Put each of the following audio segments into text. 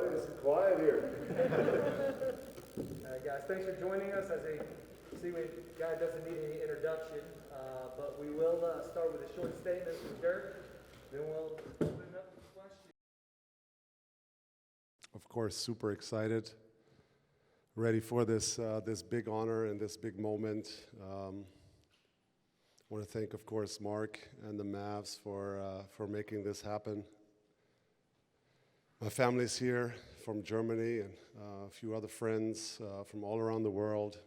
It's quiet here. Guys, thanks for joining us. As a guy doesn't need any introduction, but we will start with a short statement from Dirk. Then we'll open it up to questions. Of course, super excited, ready for this big honor and this big moment. I want to thank, of course, Mark and the Mavs for making this happen. My family's here from Germany and a few other friends from all around the world,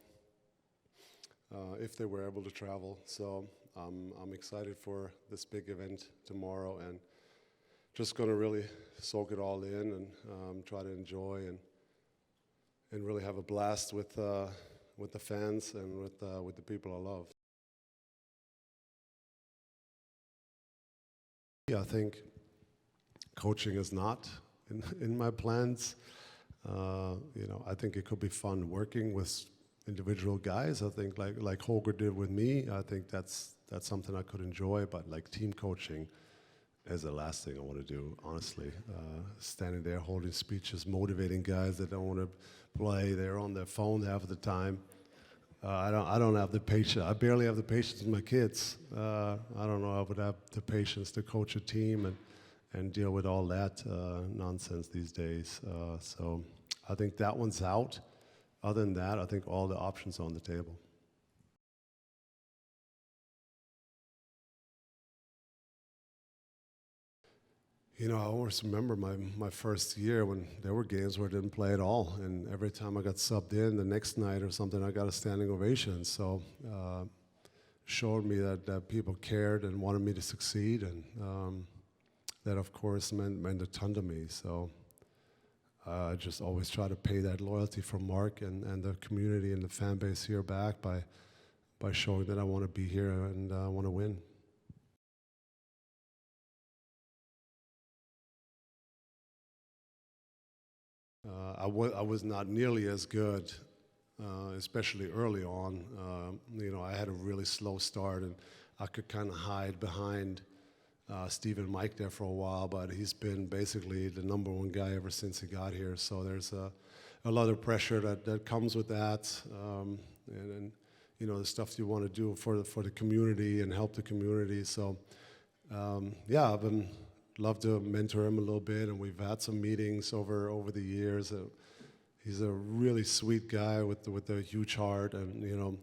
if they were able to travel. So I'm excited for this big event tomorrow and just going to really soak it all in and try to enjoy and really have a blast with the fans and with the people I love. Yeah, I think coaching is not in my plans. I think it could be fun working with individual guys. I think like Holger did with me. I think that's something I could enjoy. But like team coaching is the last thing I want to do. Honestly, standing there holding speeches, motivating guys that don't want to play. They're on their phone half of the time. I don't have the patience. I barely have the patience with my kids. I don't know. I would have the patience to coach a team and deal with all that nonsense these days. So I think that one's out. Other than that, I think all the options are on the table. I always remember my first year when there were games where I didn't play at all. And every time I got subbed in the next night or something, I got a standing ovation. So showed me that people cared and wanted me to succeed. And that, of course, meant a ton to me. So I just always try to pay that loyalty from Mark and the community and the fan base here back by showing that I want to be here and I want to win. I was not nearly as good, especially early on. I had a really slow start, and I could kind of hide behind Steve and Mike there for a while, but he's been basically the number one guy ever since he got here. So there's a lot of pressure that comes with that, and the stuff you want to do for the community and help the community. So I've been love to mentor him a little bit, and we've had some meetings over the years. He's a really sweet guy with a huge heart, and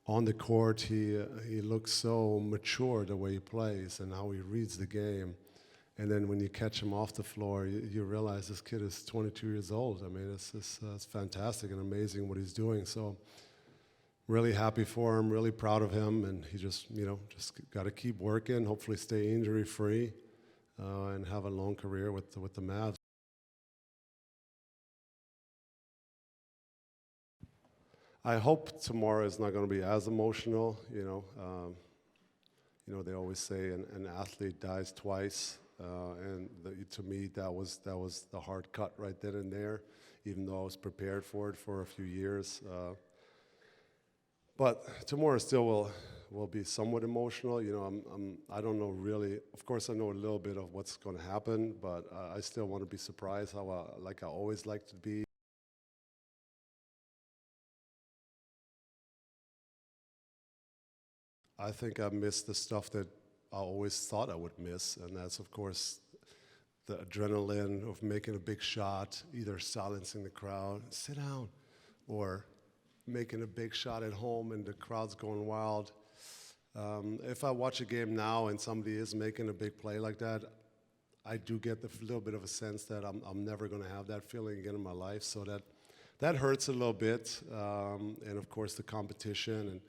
on the court he looks so mature the way he plays and how he reads the game. And then when you catch him off the floor, you realize this kid is 22 years old. I mean, it's fantastic and amazing what he's doing. So really happy for him, really proud of him, and he just got to keep working, hopefully stay injury free. And have a long career with the Mavs. I hope tomorrow is not going to be as emotional. They always say an athlete dies twice, and to me that was the hard cut right then and there. Even though I was prepared for it for a few years, but tomorrow still will be somewhat emotional. I don't know really. Of course, I know a little bit of what's going to happen, but I still want to be surprised how I always like to be. I think I missed the stuff that I always thought I would miss, and that's, of course, the adrenaline of making a big shot, either silencing the crowd, sit down, or making a big shot at home and the crowd's going wild. If I watch a game now and somebody is making a big play like that, I do get the little bit of a sense that I'm never going to have that feeling again in my life. So that hurts a little bit. And of course the competition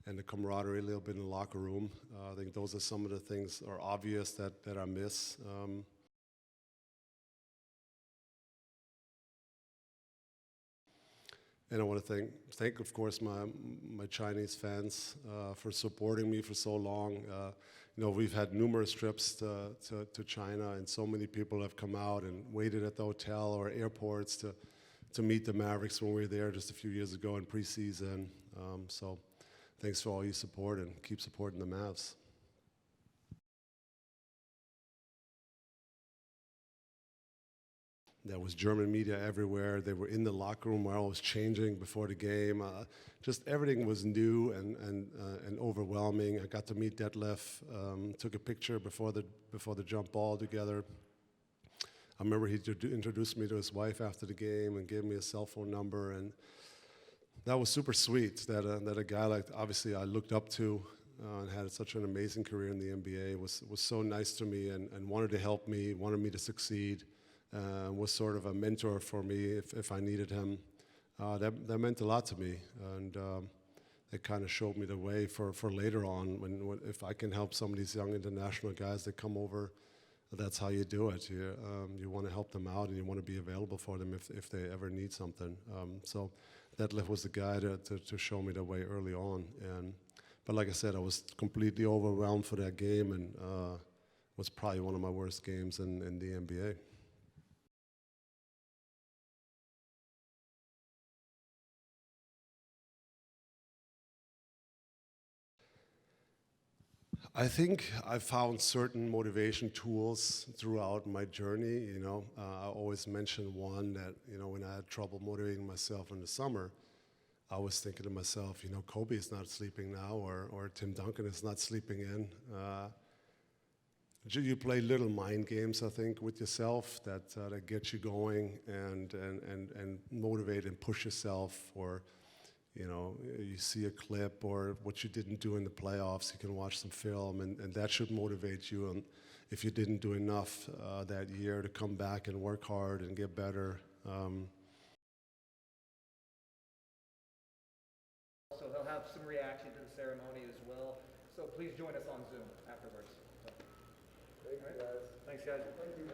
and the camaraderie a little bit in the locker room. I think those are some of the things that are obvious that I miss. And I want to thank of course, my Chinese fans for supporting me for so long. We've had numerous trips to China, and so many people have come out and waited at the hotel or airports to meet the Mavericks when we were there just a few years ago in preseason. So thanks for all your support, and keep supporting the Mavs. There was German media everywhere. They were in the locker room where I was changing before the game. Just everything was new and overwhelming. I got to meet Detlef, took a picture before the jump ball together. I remember he introduced me to his wife after the game and gave me a cell phone number, and that was super sweet. That a guy like obviously I looked up to and had such an amazing career in the NBA was so nice to me and wanted to help me, wanted me to succeed. Was sort of a mentor for me if I needed him. That meant a lot to me, and it kind of showed me the way for later on. If I can help some of these young international guys that come over, that's how you do it. You want to help them out, and you want to be available for them if they ever need something. So Detlef was the guy to show me the way early on. But like I said, I was completely overwhelmed for that game, and was probably one of my worst games in the NBA. I think I found certain motivation tools throughout my journey. I always mention one that, when I had trouble motivating myself in the summer, I was thinking to myself, Kobe is not sleeping now, or Tim Duncan is not sleeping in. You play little mind games, I think, with yourself that get you going and motivate and push yourself. Or you see a clip or what you didn't do in the playoffs, you can watch some film, and that should motivate you. And if you didn't do enough that year, to come back and work hard and get better. So he'll have some reaction to the ceremony as well. So please join us on Zoom afterwards. Thank you, guys. Thanks, guys. Thank you.